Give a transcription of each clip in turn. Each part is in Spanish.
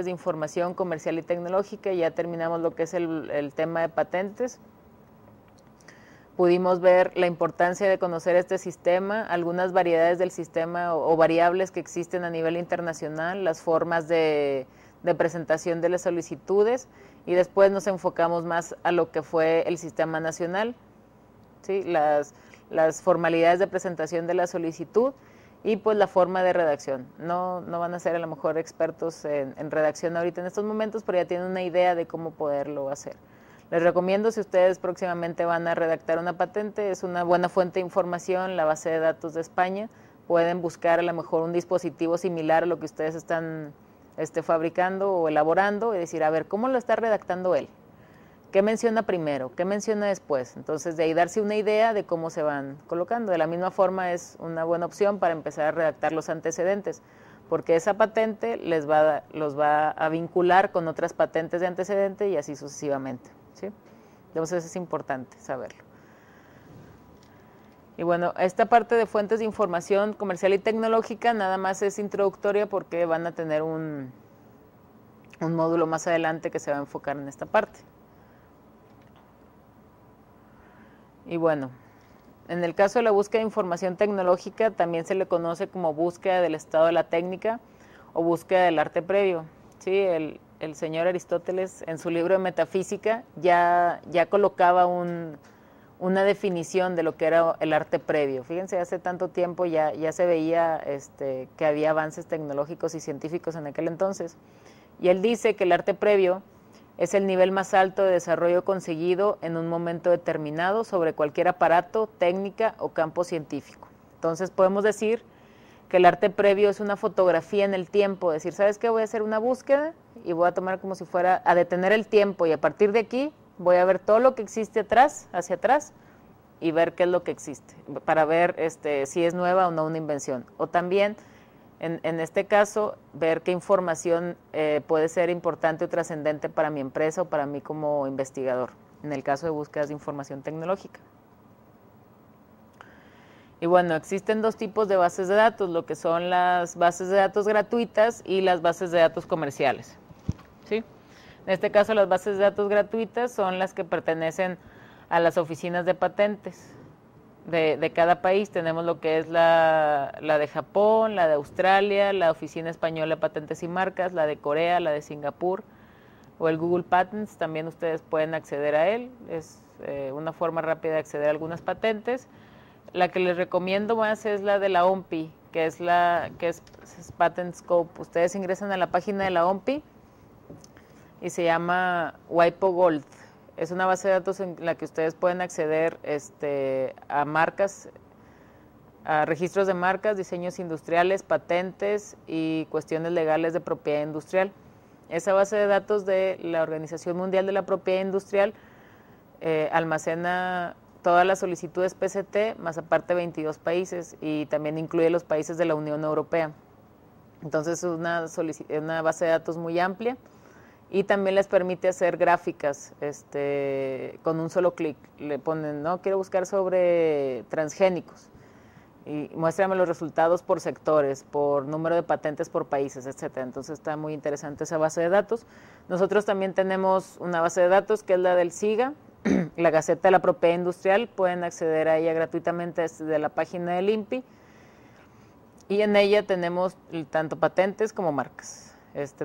de información comercial y tecnológica. Ya terminamos lo que es el tema de patentes. Pudimos ver la importancia de conocer este sistema, algunas variedades del sistema o variables que existen a nivel internacional, las formas de presentación de las solicitudes, y después nos enfocamos más a lo que fue el sistema nacional, ¿sí? Las formalidades de presentación de la solicitud y pues la forma de redacción. No van a ser a lo mejor expertos en redacción ahorita en estos momentos, pero ya tienen una idea de cómo poderlo hacer. Les recomiendo, si ustedes próximamente van a redactar una patente, es una buena fuente de información, la base de datos de España. Pueden buscar a lo mejor un dispositivo similar a lo que ustedes están fabricando o elaborando y decir, a ver, ¿cómo lo está redactando él? ¿Qué menciona primero? ¿Qué menciona después? Entonces, de ahí darse una idea de cómo se van colocando. De la misma forma, es una buena opción para empezar a redactar los antecedentes, porque esa patente los va a vincular con otras patentes de antecedente y así sucesivamente, ¿sí? Entonces, es importante saberlo. Y bueno, esta parte de fuentes de información comercial y tecnológica nada más es introductoria, porque van a tener un módulo más adelante que se va a enfocar en esta parte. Y bueno, en el caso de la búsqueda de información tecnológica, también se le conoce como búsqueda del estado de la técnica o búsqueda del arte previo, ¿sí? El señor Aristóteles, en su libro de Metafísica, ya colocaba una definición de lo que era el arte previo. Fíjense, hace tanto tiempo ya se veía que había avances tecnológicos y científicos en aquel entonces. Y él dice que el arte previo es el nivel más alto de desarrollo conseguido en un momento determinado sobre cualquier aparato, técnica o campo científico. Entonces podemos decir que el arte previo es una fotografía en el tiempo, decir, ¿sabes qué? Voy a hacer una búsqueda y voy a tomar como si fuera a detener el tiempo, y a partir de aquí voy a ver todo lo que existe hacia atrás, y ver qué es lo que existe, para ver si es nueva o no una invención. O también, en este caso, ver qué información puede ser importante o trascendente para mi empresa o para mí como investigador, en el caso de búsquedas de información tecnológica. Y bueno, existen dos tipos de bases de datos, lo que son las bases de datos gratuitas y las bases de datos comerciales, ¿sí? En este caso, las bases de datos gratuitas son las que pertenecen a las oficinas de patentes de cada país. Tenemos lo que es la de Japón, la de Australia, la Oficina Española de Patentes y Marcas, la de Corea, la de Singapur, o el Google Patents. También ustedes pueden acceder a él, es una forma rápida de acceder a algunas patentes. La que les recomiendo más es la de la OMPI, que es Patent Scope. Ustedes ingresan a la página de la OMPI y se llama WIPO Gold. Es una base de datos en la que ustedes pueden acceder a marcas, a registros de marcas, diseños industriales, patentes y cuestiones legales de propiedad industrial. Esa base de datos de la Organización Mundial de la Propiedad Industrial almacena todas las solicitudes PCT, más aparte 22 países, y también incluye los países de la Unión Europea. Entonces es una base de datos muy amplia, y también les permite hacer gráficas con un solo clic. Le ponen, no, quiero buscar sobre transgénicos, y muéstrame los resultados por sectores, por número de patentes por países, etcétera. Entonces está muy interesante esa base de datos. Nosotros también tenemos una base de datos que es la del SIGA, la Gaceta de la Propiedad Industrial. Pueden acceder a ella gratuitamente desde la página del INPI, y en ella tenemos tanto patentes como marcas.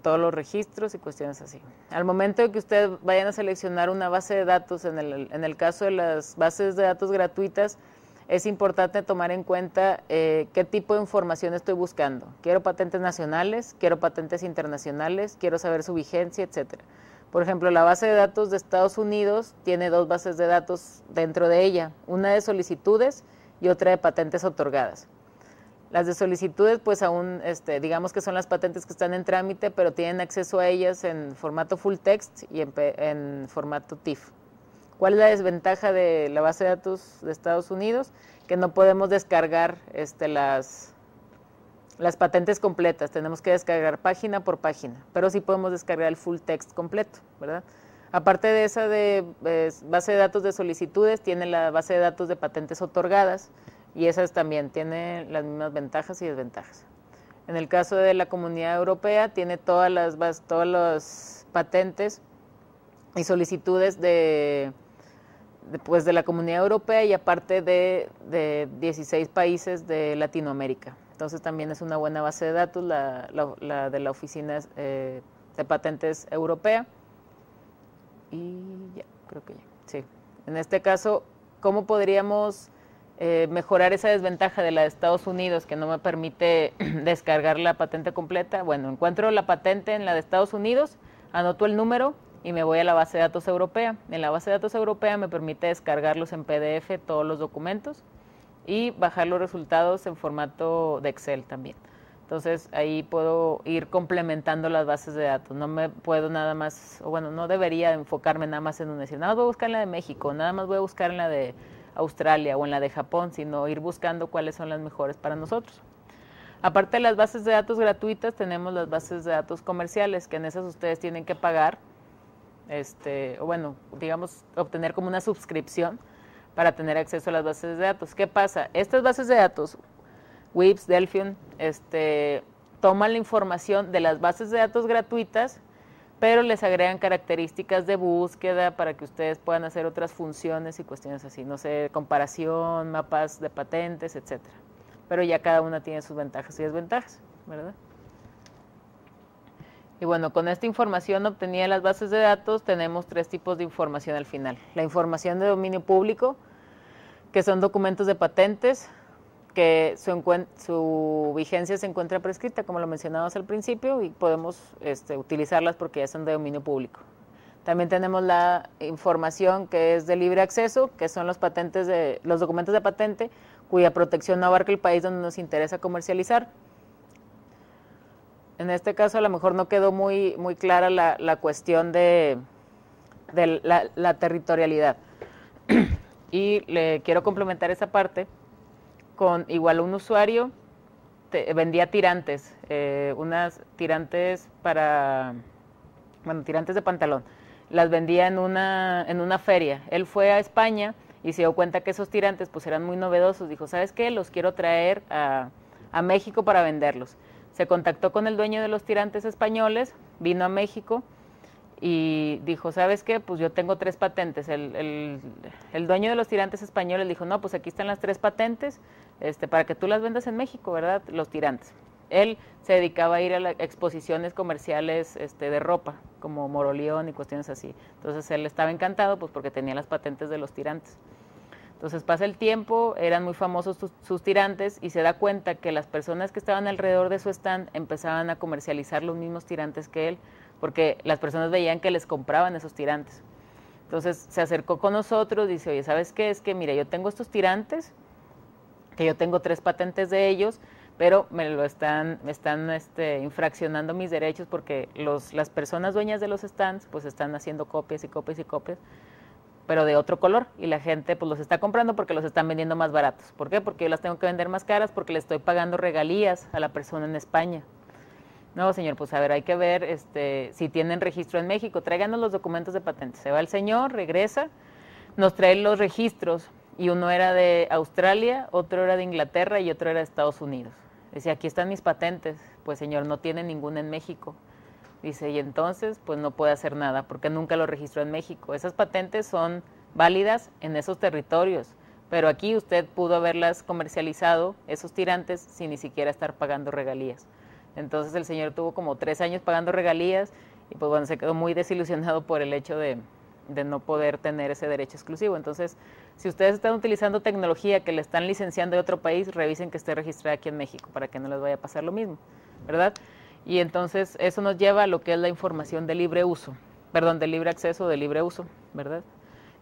Todos los registros y cuestiones así. Al momento de que ustedes vayan a seleccionar una base de datos, en el caso de las bases de datos gratuitas, es importante tomar en cuenta qué tipo de información estoy buscando. Quiero patentes nacionales, quiero patentes internacionales, quiero saber su vigencia, etcétera. Por ejemplo, la base de datos de Estados Unidos tiene dos bases de datos dentro de ella, una de solicitudes y otra de patentes otorgadas. Las de solicitudes, pues aún, digamos que son las patentes que están en trámite, pero tienen acceso a ellas en formato full text y en formato TIFF. ¿Cuál es la desventaja de la base de datos de Estados Unidos? Que no podemos descargar las patentes completas, tenemos que descargar página por página, pero sí podemos descargar el full text completo, ¿verdad? Aparte de esa base de datos de solicitudes, tiene la base de datos de patentes otorgadas, y esas también tienen las mismas ventajas y desventajas. En el caso de la Comunidad Europea, tiene todas las patentes y solicitudes pues de la Comunidad Europea y aparte de 16 países de Latinoamérica. Entonces también es una buena base de datos la de la Oficina de Patentes Europea. Y ya, creo que ya, sí. En este caso, ¿cómo podríamos mejorar esa desventaja de la de Estados Unidos que no me permite descargar la patente completa? Bueno, encuentro la patente en la de Estados Unidos, anoto el número y me voy a la base de datos europea. En la base de datos europea me permite descargarlos en PDF todos los documentos y bajar los resultados en formato de Excel también. Entonces ahí puedo ir complementando las bases de datos. No me puedo nada más, o bueno, no debería enfocarme nada más en una. Nada más voy a buscar en la de México, nada más voy a buscar en la de Australia o en la de Japón, sino ir buscando cuáles son las mejores para nosotros. Aparte de las bases de datos gratuitas, tenemos las bases de datos comerciales, que en esas ustedes tienen que pagar, o bueno, digamos, obtener como una suscripción para tener acceso a las bases de datos. ¿Qué pasa? Estas bases de datos, WIPS, Delphium, toman la información de las bases de datos gratuitas, pero les agregan características de búsqueda para que ustedes puedan hacer otras funciones y cuestiones así, no sé, comparación, mapas de patentes, etcétera. Pero ya cada una tiene sus ventajas y desventajas, ¿verdad? Y bueno, con esta información obtenida de las bases de datos tenemos 3 tipos de información al final. La información de dominio público, que son documentos de patentes, que su vigencia se encuentra prescrita, como lo mencionamos al principio, y podemos utilizarlas porque ya son de dominio público. También tenemos la información que es de libre acceso, que son los documentos de patente, cuya protección no abarca el país donde nos interesa comercializar. En este caso a lo mejor no quedó muy clara la cuestión de la territorialidad. Y le quiero complementar esa parte con igual un usuario vendía tirantes, unas tirantes tirantes de pantalón. Las vendía en una feria. Él fue a España y se dio cuenta que esos tirantes pues eran muy novedosos. Dijo, ¿sabes qué? Los quiero traer a México para venderlos. Se contactó con el dueño de los tirantes españoles, vino a México y dijo, ¿sabes qué? Pues yo tengo 3 patentes. El dueño de los tirantes españoles dijo, no, pues aquí están las 3 patentes para que tú las vendas en México, ¿verdad? Los tirantes. Él se dedicaba a ir a las exposiciones comerciales de ropa, como Moroleón y cuestiones así. Entonces él estaba encantado pues porque tenía las patentes de los tirantes. Entonces pasa el tiempo, eran muy famosos sus tirantes y se da cuenta que las personas que estaban alrededor de su stand empezaban a comercializar los mismos tirantes que él, porque las personas veían que les compraban esos tirantes. Entonces se acercó con nosotros y dice, oye, ¿sabes qué? Es que mira, yo tengo estos tirantes, que yo tengo 3 patentes de ellos, pero me están infraccionando mis derechos porque las personas dueñas de los stands pues están haciendo copias y copias y copias, pero de otro color, y la gente pues los está comprando porque los están vendiendo más baratos. ¿Por qué? Porque yo las tengo que vender más caras porque le estoy pagando regalías a la persona en España. No, señor, pues a ver, hay que ver si tienen registro en México, tráiganos los documentos de patentes. Se va el señor, regresa, nos trae los registros, y uno era de Australia, otro era de Inglaterra y otro era de Estados Unidos. Decía, aquí están mis patentes. Pues señor, no tiene ninguna en México. Dice, y entonces, pues no puede hacer nada, porque nunca lo registró en México. Esas patentes son válidas en esos territorios, pero aquí usted pudo haberlas comercializado, esos tirantes, sin ni siquiera estar pagando regalías. Entonces el señor tuvo como 3 años pagando regalías, y pues bueno, se quedó muy desilusionado por el hecho de no poder tener ese derecho exclusivo. Entonces, si ustedes están utilizando tecnología que le están licenciando de otro país, revisen que esté registrada aquí en México, para que no les vaya a pasar lo mismo, ¿verdad? Y entonces eso nos lleva a lo que es la información de libre uso, perdón, de libre acceso, de libre uso, ¿verdad?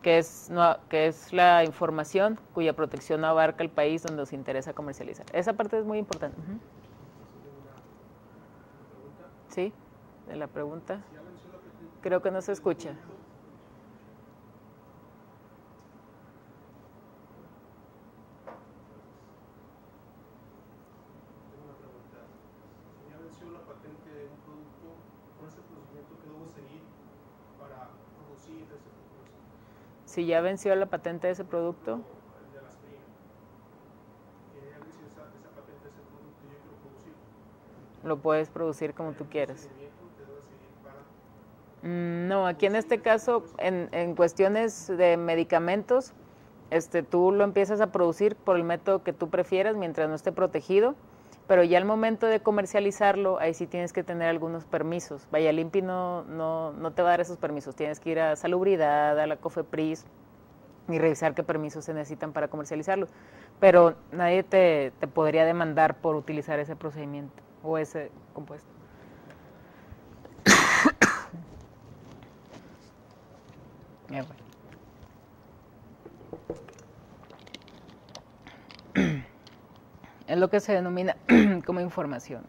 Que es la información cuya protección no abarca el país donde nos interesa comercializar. Esa parte es muy importante. ¿Sí? De la pregunta. Creo que no se escucha. Si ya venció la patente de ese producto. lo puedes producir como tú quieras. No, aquí en este caso, en cuestiones de medicamentos, tú lo empiezas a producir por el método que tú prefieras mientras no esté protegido, pero ya al momento de comercializarlo, ahí sí tienes que tener algunos permisos. Vaya, el INPI no te va a dar esos permisos, tienes que ir a Salubridad, a la COFEPRIS y revisar qué permisos se necesitan para comercializarlo. Pero nadie te podría demandar por utilizar ese procedimiento o ese compuesto. Es lo que se denomina como información.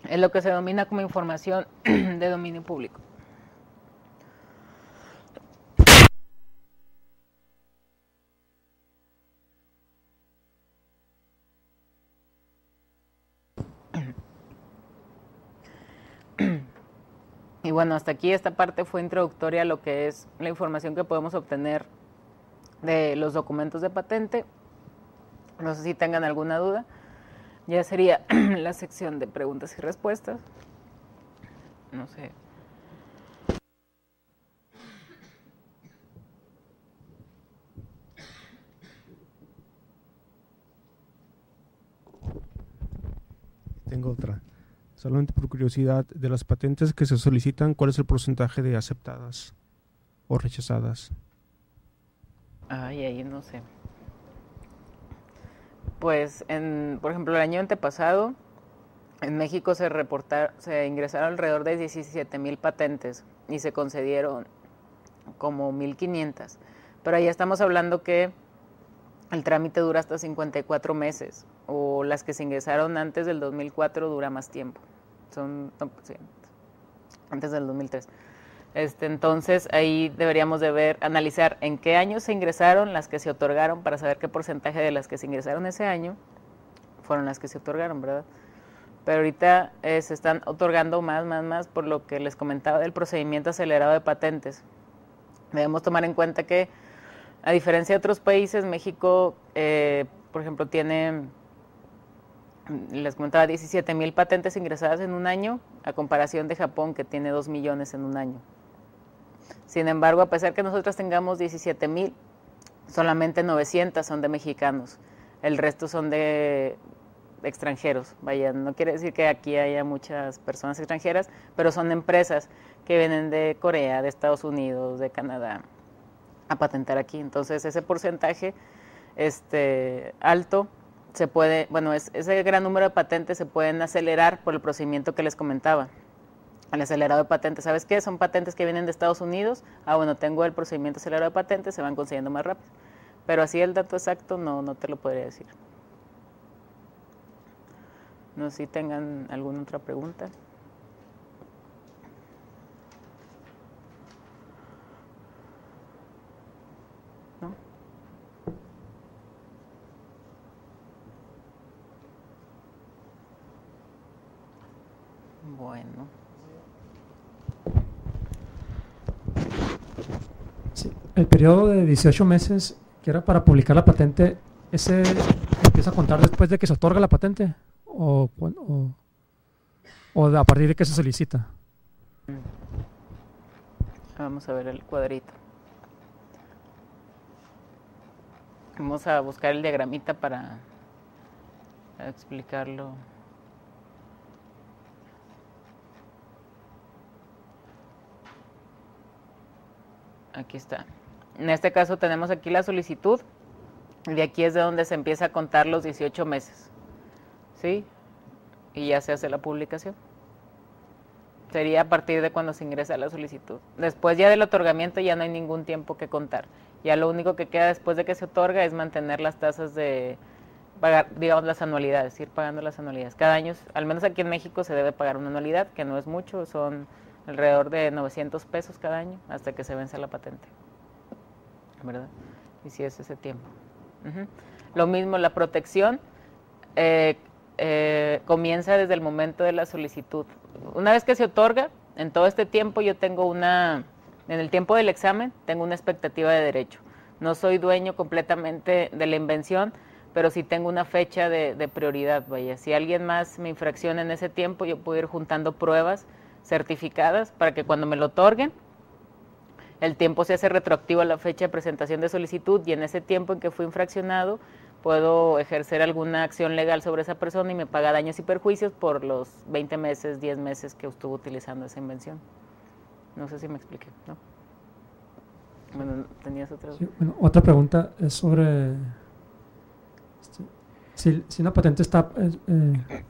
Es lo que se denomina como información de dominio público. Y bueno, hasta aquí esta parte fue introductoria a lo que es la información que podemos obtener de los documentos de patente. No sé si tengan alguna duda. Ya sería la sección de preguntas y respuestas. No sé. Tengo otra. Solamente por curiosidad, de las patentes que se solicitan, ¿cuál es el porcentaje de aceptadas o rechazadas? Ay, ahí no sé. Pues, por ejemplo, el año antepasado, en México se ingresaron alrededor de 17,000 patentes y se concedieron como 1,500. Pero ahí estamos hablando que el trámite dura hasta 54 meses, o las que se ingresaron antes del 2004 dura más tiempo. Sí, antes del 2003. Entonces ahí deberíamos de analizar en qué año se ingresaron las que se otorgaron para saber qué porcentaje de las que se ingresaron ese año fueron las que se otorgaron, ¿verdad? Pero ahorita se están otorgando más por lo que les comentaba del procedimiento acelerado de patentes. Debemos tomar en cuenta que, a diferencia de otros países, México, por ejemplo, tiene, les comentaba, 17,000 patentes ingresadas en un año, a comparación de Japón, que tiene 2 millones en un año. Sin embargo, a pesar que nosotros tengamos 17,000, solamente 900 son de mexicanos. El resto son de extranjeros. Vaya, no quiere decir que aquí haya muchas personas extranjeras, pero son empresas que vienen de Corea, de Estados Unidos, de Canadá, a patentar aquí. Entonces, ese porcentaje alto se puede, ese gran número de patentes se pueden acelerar por el procedimiento que les comentaba. El acelerado de patentes, ¿sabes qué? Son patentes que vienen de Estados Unidos. Tengo el procedimiento acelerado de patentes, se van consiguiendo más rápido. Pero así el dato exacto no te lo podría decir. No sé si tengan alguna otra pregunta. ¿No? Bueno. Sí, el periodo de 18 meses que era para publicar la patente, ¿ese empieza a contar después de que se otorga la patente? ¿O a partir de que se solicita? Vamos a ver el cuadrito. Vamos a buscar el diagramita para explicarlo. Aquí está. En este caso tenemos aquí la solicitud, y de aquí es de donde se empieza a contar los 18 meses. ¿Sí? Y ya se hace la publicación. Sería a partir de cuando se ingresa la solicitud. Después ya del otorgamiento ya no hay ningún tiempo que contar. Ya lo único que queda después de que se otorga es mantener las tasas de pagar, digamos, las anualidades, ir pagando las anualidades. Cada año, al menos aquí en México, se debe pagar una anualidad, que no es mucho, son alrededor de 900 pesos cada año hasta que se vence la patente, ¿verdad? Y si es ese tiempo. Lo mismo, la protección comienza desde el momento de la solicitud. Una vez que se otorga, en todo este tiempo yo tengo en el tiempo del examen, tengo una expectativa de derecho. No soy dueño completamente de la invención, pero sí tengo una fecha de prioridad, vaya. Si alguien más me infracciona en ese tiempo, yo puedo ir juntando pruebas certificadas para que cuando me lo otorguen, el tiempo se hace retroactivo a la fecha de presentación de solicitud y en ese tiempo en que fui infraccionado puedo ejercer alguna acción legal sobre esa persona y me paga daños y perjuicios por los 20 meses, 10 meses que estuvo utilizando esa invención. No sé si me expliqué, ¿no? Bueno, ¿tenías otra? Sí, bueno, otra pregunta es sobre si una patente está,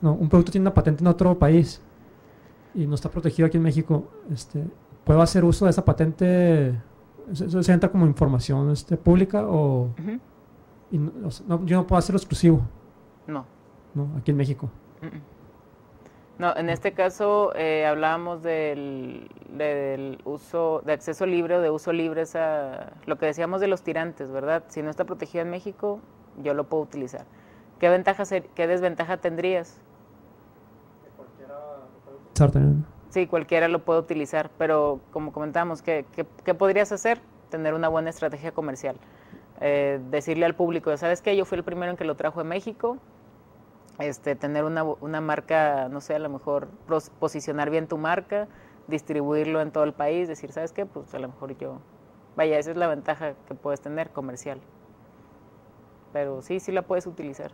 no, un producto tiene una patente en otro país y no está protegido aquí en México, ¿puedo hacer uso de esa patente? ¿Eso se entra como información pública o, y no, yo no puedo hacerlo exclusivo? No. No, aquí en México. No, en este caso hablábamos del uso, de acceso libre o de uso libre, lo que decíamos de los tirantes, ¿verdad? Si no está protegido en México, yo lo puedo utilizar. ¿Qué desventaja tendrías? Cualquiera lo puede utilizar también. Sí, cualquiera lo puede utilizar, pero como comentábamos, ¿qué podrías hacer? Tener una buena estrategia comercial. Decirle al público, ¿sabes qué? Yo fui el primero en que lo trajo a México. Tener una marca, no sé, a lo mejor posicionar bien tu marca, distribuirlo en todo el país, decir, ¿sabes qué? Pues a lo mejor vaya, esa es la ventaja que puedes tener comercial. Pero sí la puedes utilizar.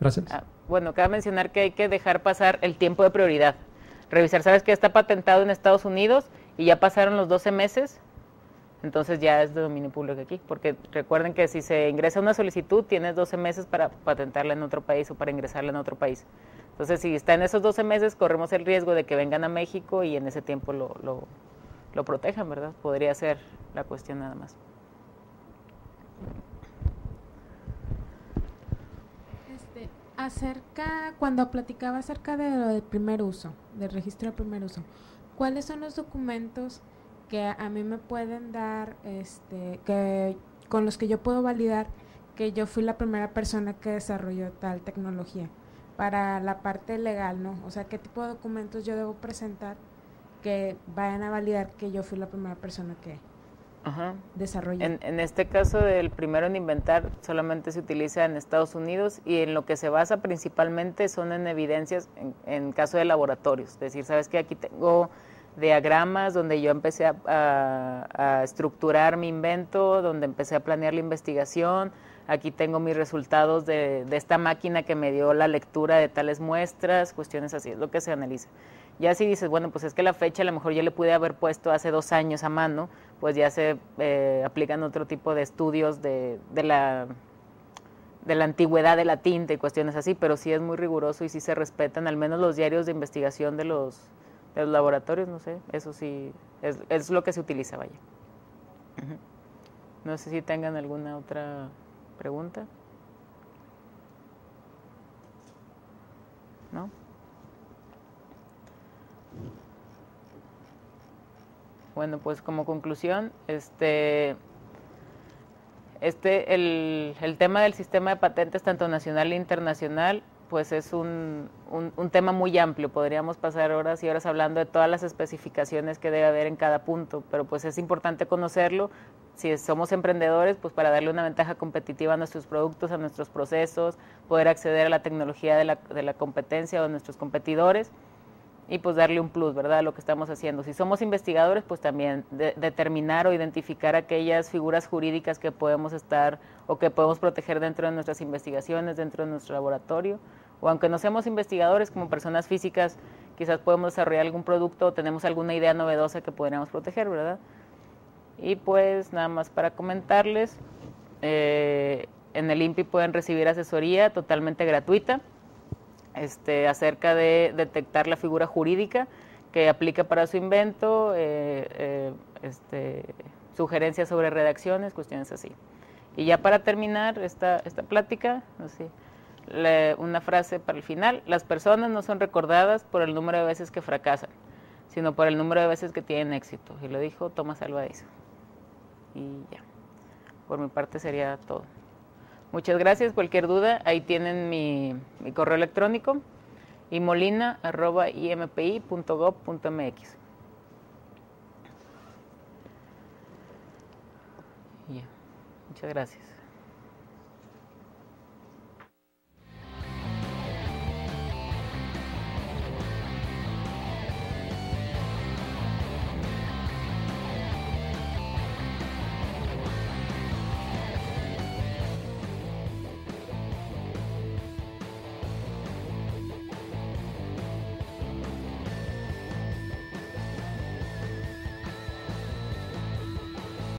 Gracias. Bueno, cabe mencionar que hay que dejar pasar el tiempo de prioridad. Revisar, ¿sabes qué? Está patentado en Estados Unidos y ya pasaron los 12 meses, entonces ya es de dominio público aquí, porque recuerden que si se ingresa una solicitud, tienes 12 meses para patentarla en otro país o para ingresarla en otro país. Entonces, si está en esos 12 meses, corremos el riesgo de que vengan a México y en ese tiempo lo protejan, ¿verdad? Podría ser la cuestión nada más. Cuando platicaba acerca de lo del primer uso, del registro de primer uso, ¿cuáles son los documentos que a mí me pueden dar, con los que yo puedo validar que yo fui la primera persona que desarrolló tal tecnología? Para la parte legal, ¿no? O sea, ¿qué tipo de documentos yo debo presentar que vayan a validar que yo fui la primera persona que desarrolló? En este caso del primero en inventar solamente se utiliza en Estados Unidos y en lo que se basa principalmente son en evidencias en caso de laboratorios. Es decir, ¿sabes qué? Aquí tengo diagramas donde yo empecé a estructurar mi invento, donde empecé a planear la investigación. Aquí tengo mis resultados de esta máquina que me dio la lectura de tales muestras, cuestiones así, es lo que se analiza. Ya si dices, bueno, pues es que la fecha a lo mejor yo le pude haber puesto hace 2 años a mano, pues ya se aplican otro tipo de estudios de la antigüedad de la tinta y cuestiones así, pero sí es muy riguroso y sí se respetan al menos los diarios de investigación de los laboratorios, no sé, eso sí, es lo que se utiliza, vaya. No sé si tengan alguna otra pregunta. ¿No? Bueno, pues como conclusión, el tema del sistema de patentes, tanto nacional e internacional, pues es un tema muy amplio. Podríamos pasar horas y horas hablando de todas las especificaciones que debe haber en cada punto, pero pues es importante conocerlo. Si somos emprendedores, pues para darle una ventaja competitiva a nuestros productos, a nuestros procesos, poder acceder a la tecnología de la competencia o de nuestros competidores y pues darle un plus, ¿verdad?, a lo que estamos haciendo. Si somos investigadores, pues también determinar o identificar aquellas figuras jurídicas que podemos estar o que podemos proteger dentro de nuestras investigaciones, dentro de nuestro laboratorio, o aunque no seamos investigadores, como personas físicas, quizás podemos desarrollar algún producto o tenemos alguna idea novedosa que podríamos proteger, ¿verdad? Y pues nada más para comentarles, en el INPI pueden recibir asesoría totalmente gratuita, acerca de detectar la figura jurídica que aplica para su invento, sugerencias sobre redacciones, cuestiones así. Y ya para terminar esta plática, no sé, una frase para el final: las personas no son recordadas por el número de veces que fracasan, sino por el número de veces que tienen éxito. Y lo dijo Thomas Alva Edison. Y ya, por mi parte sería todo. Muchas gracias. Cualquier duda, ahí tienen mi correo electrónico, imolina@impi.gov.mx. Y ya. Muchas gracias.